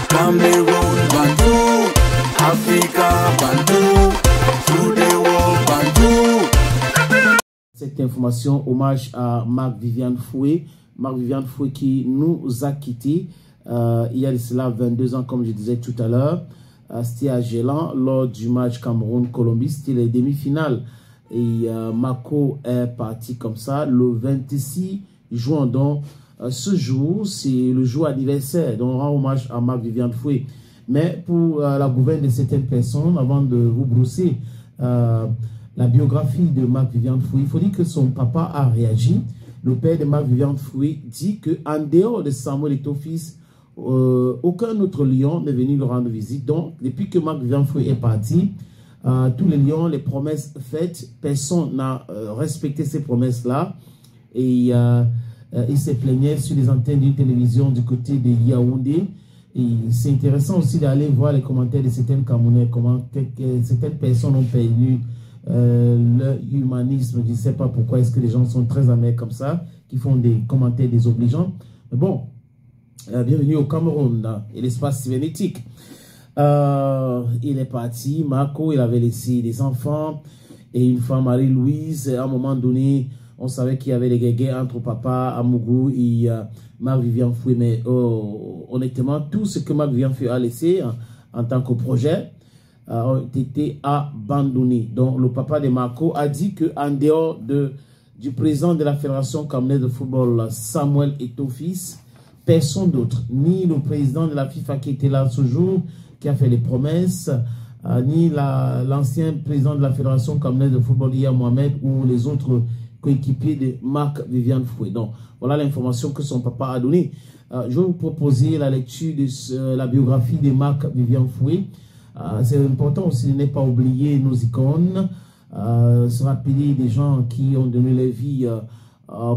Cameroun, Bandou, Africa, Bandou, through the world, Bandou. Cette information, hommage à Marc-Viviane Foué. Marc-Viviane Foué qui nous a quittés il y a de cela 22 ans, comme je disais tout à l'heure. C'était à Gélan lors du match Cameroun-Colombie. C'était les demi-finales. Et Mako est parti comme ça le 26 juin. Donc, ce jour, c'est le jour anniversaire. Donc, on rend hommage à Marc-Viviane Foué. Mais pour la gouverne de certaines personnes, avant de vous brosser la biographie de Marc-Viviane Foué, il faut dire que son papa a réagi. Le père de Marc-Viviane Foué dit qu'en dehors de Samuel Eto'o-Fils, aucun autre lion n'est venu le rendre visite. Donc, depuis que Marc-Viviane Foué est parti, tous les lions, les promesses faites, personne n'a respecté ces promesses-là. Et il se plaignait sur les antennes d'une télévision du côté de Yaoundé. Et c'est intéressant aussi d'aller voir les commentaires de certaines Camerounais, comment certaines personnes ont perdu leur humanisme. Je ne sais pas pourquoi est-ce que les gens sont très amers comme ça, qui font des commentaires désobligeants. Mais bon, bienvenue au Cameroun et l'espace cybernétique. Il est parti, Marco, il avait laissé des enfants et une femme, Marie-Louise. À un moment donné, on savait qu'il y avait des guéguerres entre papa, Amougou et Marc-Viviane Foué. Mais honnêtement, tout ce que Marc-Viviane Foué a laissé en tant que projet a été abandonné. Donc, le papa de Marco a dit qu'en dehors du président de la Fédération camerounaise de football, Samuel Eto'o-Fils, personne d'autre, ni le président de la FIFA qui était là ce jour, qui a fait les promesses, ni l'ancien président de la Fédération camerounaise de football, Iya Mohamed, ou les autres coéquipiers de Marc-Viviane Foué. Donc, voilà l'information que son papa a donnée. Je vais vous proposer la lecture de la biographie de Marc-Viviane Foué. C'est important aussi de ne pas oublier nos icônes, se rappeler des gens qui ont donné leur vie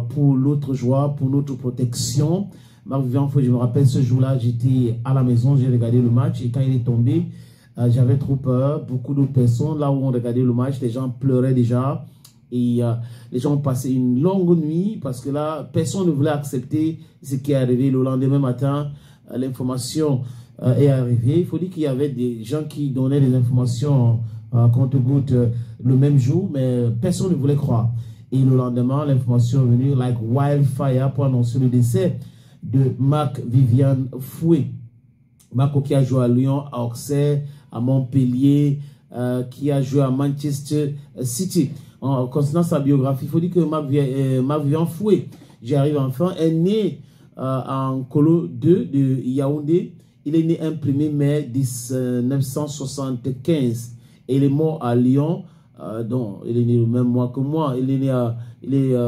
pour l'autre joie, pour notre protection. Marc-Viviane Foué, je me rappelle ce jour-là, j'étais à la maison, j'ai regardé le match et quand il est tombé, j'avais trop peur. Beaucoup d'autres personnes, là où on regardait le match, les gens pleuraient déjà et les gens ont passé une longue nuit parce que là, personne ne voulait accepter ce qui est arrivé. Le lendemain matin, l'information est arrivée. Il faut dire qu'il y avait des gens qui donnaient des informations compte-gouttes le même jour, mais personne ne voulait croire. Et le lendemain, l'information est venue like wildfire pour annoncer le décès de Marc-Viviane Foué. Marco qui a joué à Lyon, à Auxerre, à Montpellier, qui a joué à Manchester City. En concernant sa biographie, il faut dire que Marc-Viviane Foué, j'y arrive enfin, est né en Colo 2 de Yaoundé. Il est né un 1er mai 1975 et il est mort à Lyon. Donc, il est né le même mois que moi. Il est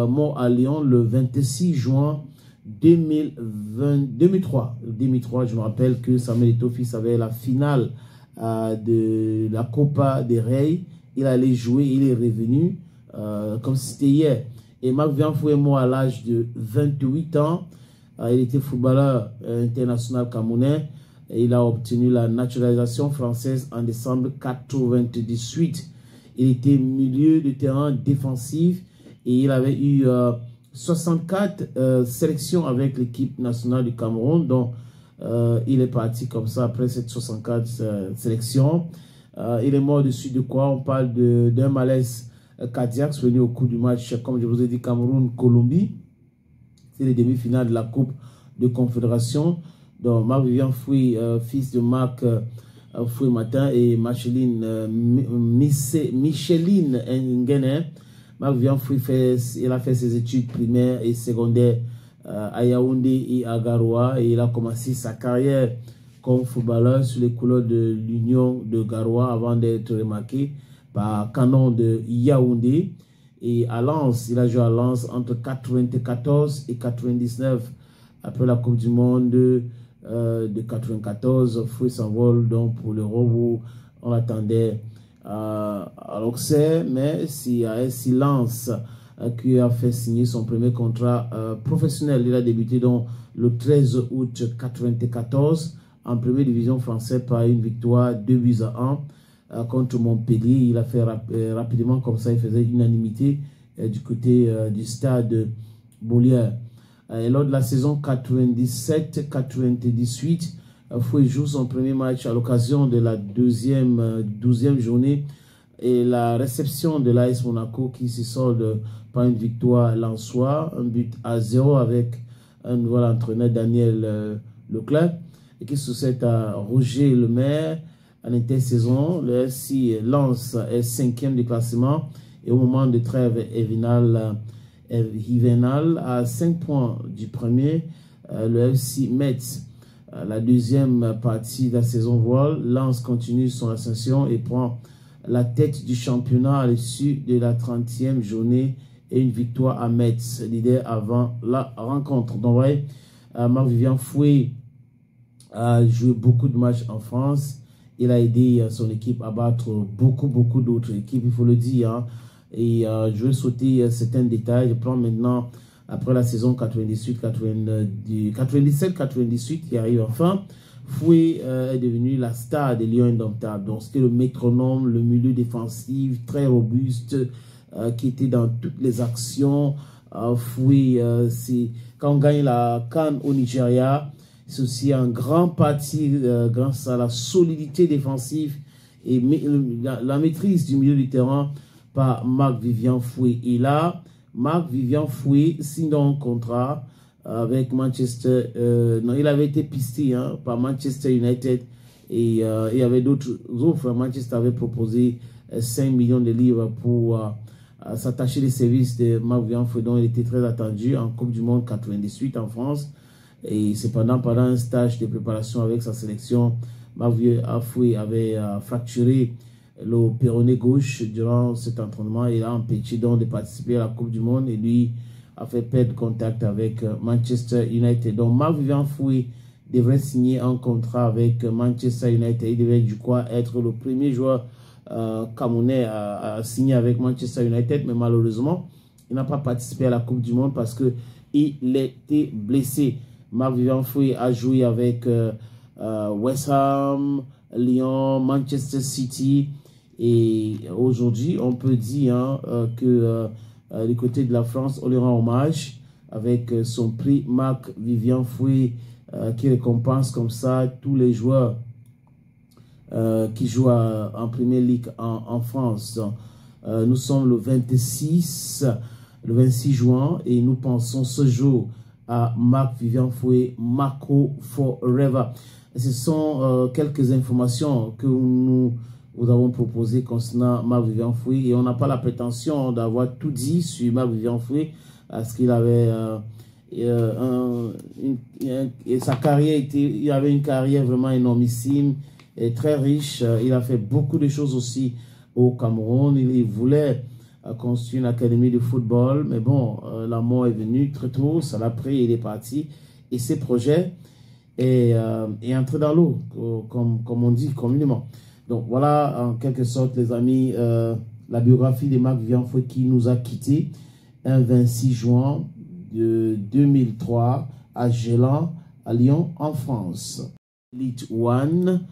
mort à Lyon le 26 juin 2003. 2003, je me rappelle que Samuel Eto'o-Fils avait la finale de la Copa del Rey. Il allait jouer, il est revenu comme si c'était hier. Et Marc-Viviane Foué est mort à l'âge de 28 ans. Il était footballeur international camerounais. Et il a obtenu la naturalisation française en décembre 1998. Il était milieu de terrain défensif et il avait eu 64 sélections avec l'équipe nationale du Cameroun. Donc, il est parti comme ça après cette 64 sélections. Il est mort dessus de quoi? On parle d'un malaise cardiaque survenu au cours du match, comme je vous ai dit, Cameroun-Colombie. C'est les demi-finales de la Coupe de Confédération. Donc, Marc-Viviane Foué, fils de Marc Foué Matin et Micheline Nguéné. Marc-Viviane Foué il a fait ses études primaires et secondaires à Yaoundé et à Garoua. Et il a commencé sa carrière comme footballeur sur les couleurs de l'Union de Garoua avant d'être remarqué par Canon de Yaoundé. Et à Lens, il a joué à Lens entre 1994 et 1999. Après la Coupe du Monde de 1994, Foué s'envole donc pour l'Euro où on attendait à l'Auxerre, mais c'est à un silence qui a fait signer son premier contrat professionnel. Il a débuté donc le 13 août 1994 en première division française par une victoire 2-1 contre Montpellier. Il a fait rapidement comme ça, il faisait unanimité du côté du stade Molière. Et lors de la saison 97-98, Foué joue son premier match à l'occasion de la 12e journée et la réception de l'AS Monaco qui se solde par une victoire lensois, 1-0 avec un nouvel entraîneur Daniel Leclerc et qui succède à Roger Lemaire en intersaison. Le FC Lens est 5e du classement et au moment de trêve hivernale à 5 points du premier. Le FC Metz, la deuxième partie de la saison voile. Lens continue son ascension et prend la tête du championnat à l'issue de la 30e journée et une victoire à Metz, leader avant la rencontre. Donc, ouais, Marc-Vivien Foué a joué beaucoup de matchs en France. Il a aidé son équipe à battre beaucoup d'autres équipes, il faut le dire. Hein. Et je vais sauter certains détails. Je prends maintenant, après la saison 97-98 qui arrive enfin, Foué est devenu la star des Lions Indomptables. Donc c'était le métronome, le milieu défensif très robuste qui était dans toutes les actions. Foué, c'est quand on gagne la CAN au Nigeria, c'est aussi en grande partie grâce à la solidité défensive et la maîtrise du milieu du terrain par Marc-Vivien Foué. Et là, Marc-Vivien Foué signe un contrat avec Manchester. Non, il avait été pisté par Manchester United et il y avait d'autres offres. Manchester avait proposé 5 millions de livres pour s'attacher les services de Marc-Vivien Foué, dont il était très attendu en Coupe du Monde 98 en France. Et cependant, pendant un stage de préparation avec sa sélection, Marc-Vivien Foué avait fracturé le péroné gauche durant cet entraînement. Il a empêché donc de participer à la Coupe du Monde et lui a fait perdre contact avec Manchester United. Donc Marc-Vivien Foué devrait signer un contrat avec Manchester United. Il devait du coup être le premier joueur camerounais à signer avec Manchester United, mais malheureusement, il n'a pas participé à la Coupe du Monde parce qu'il était blessé. Marc-Vivien Foué a joué avec West Ham, Lyon, Manchester City. Et aujourd'hui, on peut dire que du côté de la France, on lui rend hommage avec son prix Marc-Vivien Foué qui récompense comme ça tous les joueurs qui jouent en Premier League en France. Nous sommes le 26 juin et nous pensons ce jour à Marc-Vivien Foué, Marco Forever. Ce sont quelques informations que nous avons proposées concernant Marc-Vivien Foué et on n'a pas la prétention d'avoir tout dit sur Marc-Vivien Foué parce qu'il avait sa carrière il avait une carrière vraiment énormissime et très riche. Il a fait beaucoup de choses aussi au Cameroun. Il voulait construire une académie de football, mais bon, la mort est venue très tôt, ça l'a pris, il est parti et ses projets est entré dans l'eau, comme on dit communément. Donc voilà, en quelque sorte, les amis, la biographie de Marc-Vivien Foué qui nous a quittés un 26 juin de 2003 à Gélan, à Lyon, en France. Elite One,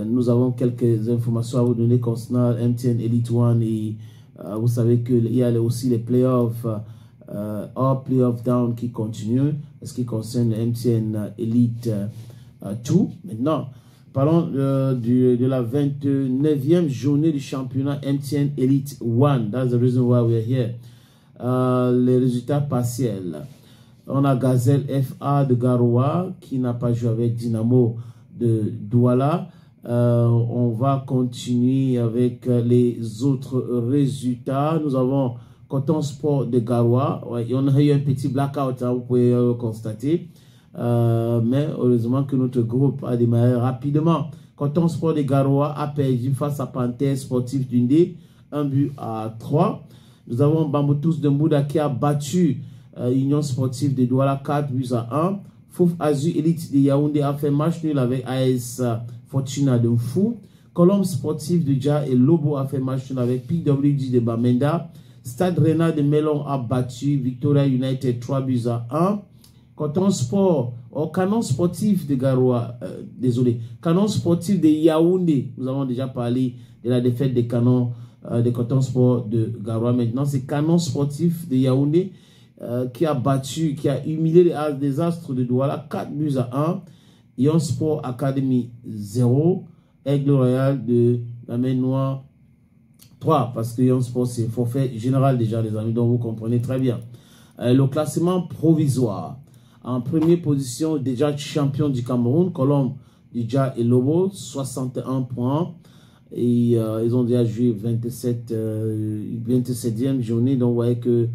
nous avons quelques informations à vous donner concernant MTN Elite One et vous savez qu'il y a aussi les playoffs up, playoff down qui continuent, ce qui concerne le MTN Elite 2. Maintenant, parlons de la 29e journée du championnat MTN Elite 1. That's the reason why we are here. Les résultats partiels. On a Gazelle FA de Garoua qui n'a pas joué avec Dynamo de Douala. On va continuer avec les autres résultats. Nous avons Coton Sport de Garoua. Ouais, on a eu un petit blackout, vous pouvez le constater. Mais heureusement que notre groupe a démarré rapidement. Coton Sport de Garoua a perdu face à Panthère Sportif d'Undé, 1-3. Nous avons Bambotous de Mbouda qui a battu Union Sportive de Douala 4-1. Fouf Azur Elite de Yaoundé a fait match nul avec AS Fortuna de Mfou. Colombe Sportif de Dja et Lobo a fait match nul avec PWG de Bamenda. Stade Rennais de Melon a battu Victoria United 3-1. Coton Sport, Canon Sportif de Garoua, Canon Sportif de Yaoundé. Nous avons déjà parlé de la défaite des Canons de Coton Sport de Garoua. Maintenant, c'est Canon Sportif de Yaoundé qui a humilié les Astres de Douala 4-1. Ion Sport Academy 0. Aigle Royal de la Mer Noire 3. Parce que Ion Sport, c'est forfait général déjà, les amis. Donc, vous comprenez très bien. Le classement provisoire. En première position, déjà champion du Cameroun, Colombe, Dja et Lobo, 61 points. Et ils ont déjà joué 27e journée. Donc, vous voyez que,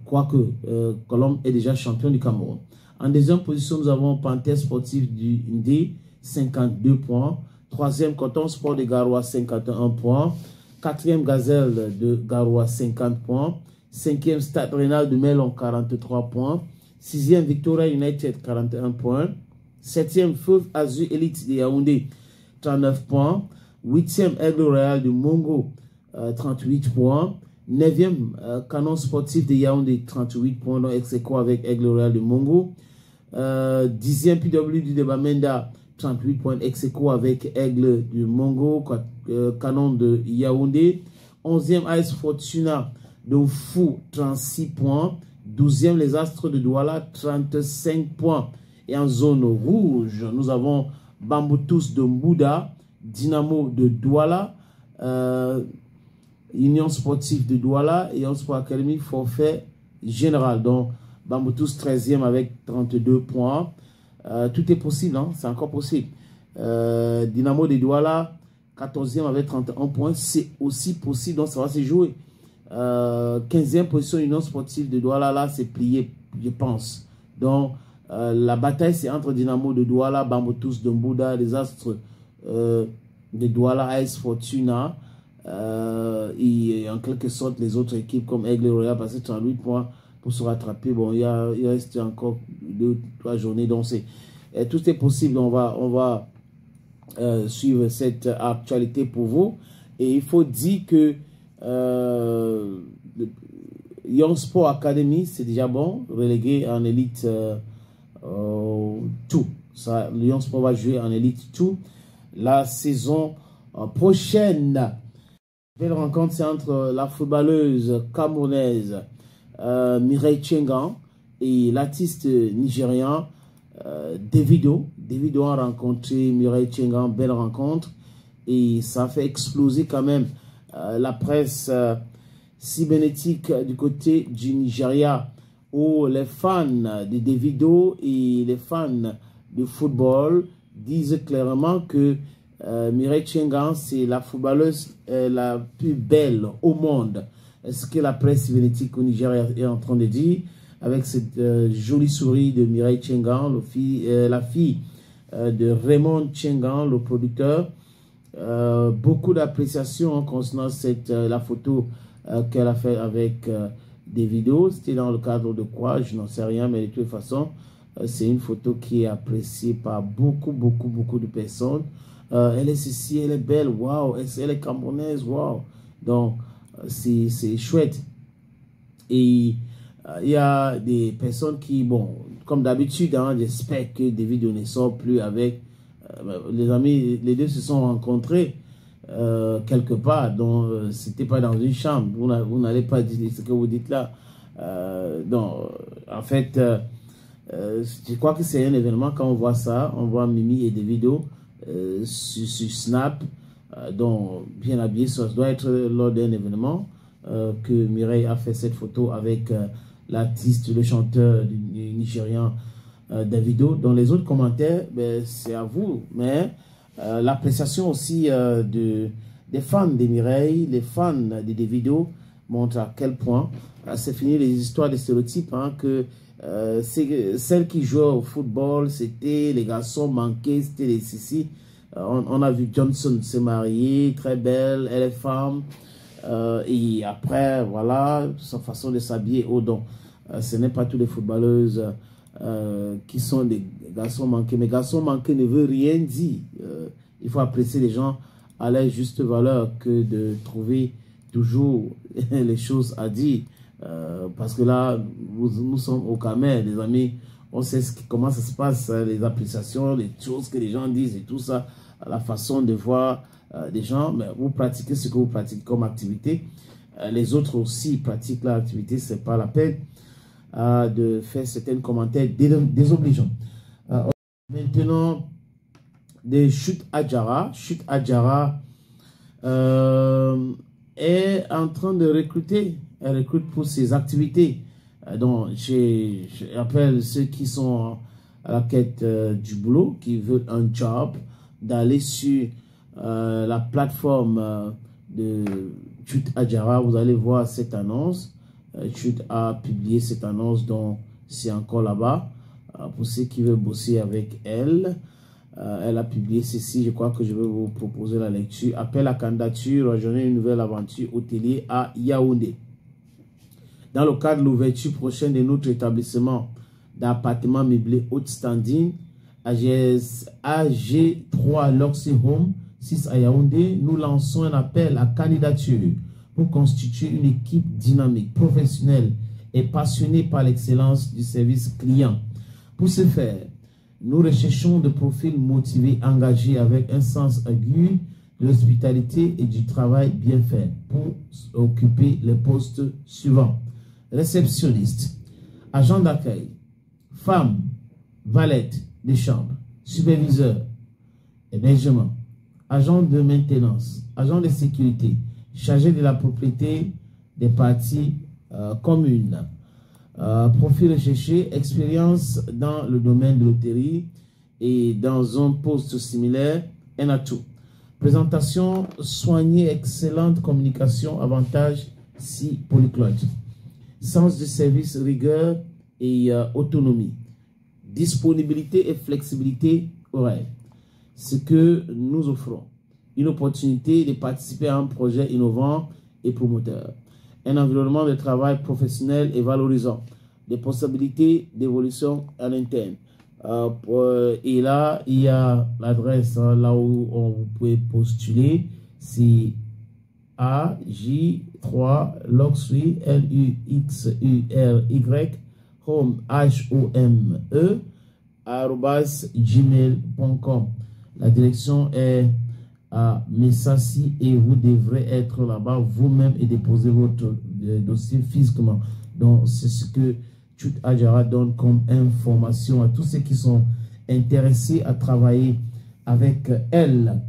quoique, Colombe est déjà champion du Cameroun. En deuxième position, nous avons Panthère Sportif du Ndé, 52 points. Troisième, Coton Sport de Garoua, 51 points. Quatrième, Gazelle de Garoua, 50 points. Cinquième, Stade Rénal de Melon, 43 points. Sixième, Victoria United, 41 points. Septième, Feu Azur Elite de Yaoundé, 39 points. Huitième, Aigle Royal de Mongo, 38 points. Neuvième, Canon Sportif de Yaoundé, 38 points, donc ex-aequo avec Aigle Royal de Mongo. Dixième, PW du Debamenda, 38 points, ex-aequo avec Aigle du Mongo, Canon de Yaoundé. Onzième, AS Fortuna de Fou, 36 points. 12e, les Astres de Douala, 35 points. Et en zone rouge, nous avons Bamboutous de Mbouda, Dynamo de Douala, Union Sportive de Douala et Union Sport Academy forfait général. Donc, Bamboutous 13e avec 32 points. Tout est possible, hein? C'est encore possible. Dynamo de Douala, 14e avec 31 points. C'est aussi possible, donc ça va se jouer. 15e position Union Sportive de Douala, là c'est plié, je pense. Donc la bataille c'est entre Dynamo de Douala, Bamboutous de Mbouda, les Astres de Douala, AS Fortuna et en quelque sorte les autres équipes comme Aigle Royal passent 38 points pour se rattraper. Bon, il reste encore 2-3 journées, donc tout est possible. On va suivre cette actualité pour vous. Et il faut dire que Young Sport Academy, c'est déjà bon, relégué en élite 2. Young Sport va jouer en élite 2 la saison prochaine. Belle rencontre, c'est entre la footballeuse camerounaise Mireille Tchengan et l'artiste nigérian Davido. Davido a rencontré Mireille Tchengan, belle rencontre, et ça a fait exploser quand même la presse cybernétique du côté du Nigeria, où les fans de Davido et les fans de football disent clairement que Mireille Tchengan, c'est la footballeuse la plus belle au monde. Ce que la presse cybernétique au Nigeria est en train de dire, avec cette jolie souris de Mireille Tchengan, la fille de Raymond Tchengan, le producteur. Beaucoup d'appréciation concernant la photo qu'elle a fait avec Davido. C'était dans le cadre de quoi, je n'en sais rien, mais de toute façon, c'est une photo qui est appréciée par beaucoup de personnes. Elle est ceci, elle est belle, waouh, elle est camerounaise, waouh. Donc, c'est chouette. Et il y a des personnes qui, bon, comme d'habitude, hein, j'espère que Davido ne sort plus avec les amis, les deux se sont rencontrés quelque part, donc c'était pas dans une chambre. Vous n'allez pas dire ce que vous dites là. Donc, en fait, je crois que c'est un événement. Quand on voit ça, on voit Mimi et Davido sur Snap, donc bien habillés. Ça doit être lors d'un événement que Mireille a fait cette photo avec l'artiste, le chanteur du Nigérian Davido. Dans les autres commentaires, ben, c'est à vous, mais l'appréciation aussi des fans de Mireille, les fans de Davido montre à quel point c'est fini les histoires de stéréotypes, hein, que celles qui jouaient au football, c'était les garçons manqués, c'était les sissi. On a vu Johnson se marier, très belle, elle est femme, et après, voilà, sa façon de s'habiller, oh donc, ce n'est pas tous les footballeuses qui sont des garçons manqués. Mais garçons manqués ne veut rien dire. Il faut apprécier les gens à leur juste valeur que de trouver toujours les choses à dire. Parce que là, nous sommes au Camer, les amis. On sait comment ça se passe, les appréciations, les choses que les gens disent et tout ça, la façon de voir des gens. Mais vous pratiquez ce que vous pratiquez comme activité. Les autres aussi pratiquent leur activité. Ce n'est pas la peine de faire certains commentaires désobligeants. Maintenant, de Chute Adjara. Chute Adjara est en train de recruter. Elle recrute pour ses activités. Donc, j'appelle ceux qui sont à la quête du boulot, qui veulent un job, d'aller sur la plateforme de Chute Adjara. Vous allez voir cette annonce. Chute a publié cette annonce, donc c'est encore là-bas. Pour ceux qui veulent bosser avec elle, elle a publié ceci. Je crois que je vais vous proposer la lecture. Appel à candidature, rejoignez une nouvelle aventure hôtelier à Yaoundé. Dans le cadre de l'ouverture prochaine de notre établissement d'appartements meublés haute standing, AG3 Luxury Home 6 à Yaoundé, nous lançons un appel à candidature pour constituer une équipe dynamique, professionnelle et passionnée par l'excellence du service client. Pour ce faire, nous recherchons des profils motivés, engagés avec un sens aigu de l'hospitalité et du travail bien fait pour occuper les postes suivants. Réceptionniste, agent d'accueil, femme, valette de chambre, superviseur, hébergement, agent de maintenance, agent de sécurité, chargé de la propriété des parties communes. Profil recherché, expérience dans le domaine de l'hôtellerie et dans un poste similaire, un atout. Présentation soignée, excellente communication, avantage si polyglotte. Sens de service, rigueur et autonomie. Disponibilité et flexibilité horaire. Ce que nous offrons. Une opportunité de participer à un projet innovant et promoteur. Un environnement de travail professionnel et valorisant, des possibilités d'évolution en interne. Et là, il y a l'adresse là où vous pouvez postuler, c'est AJ3 Luxury, LUXURY, Home, HOME, @gmail.com. La direction est à Messassi et vous devrez être là-bas vous-même et déposer votre dossier physiquement. Donc, c'est ce que Chute Adjara donne comme information à tous ceux qui sont intéressés à travailler avec elle.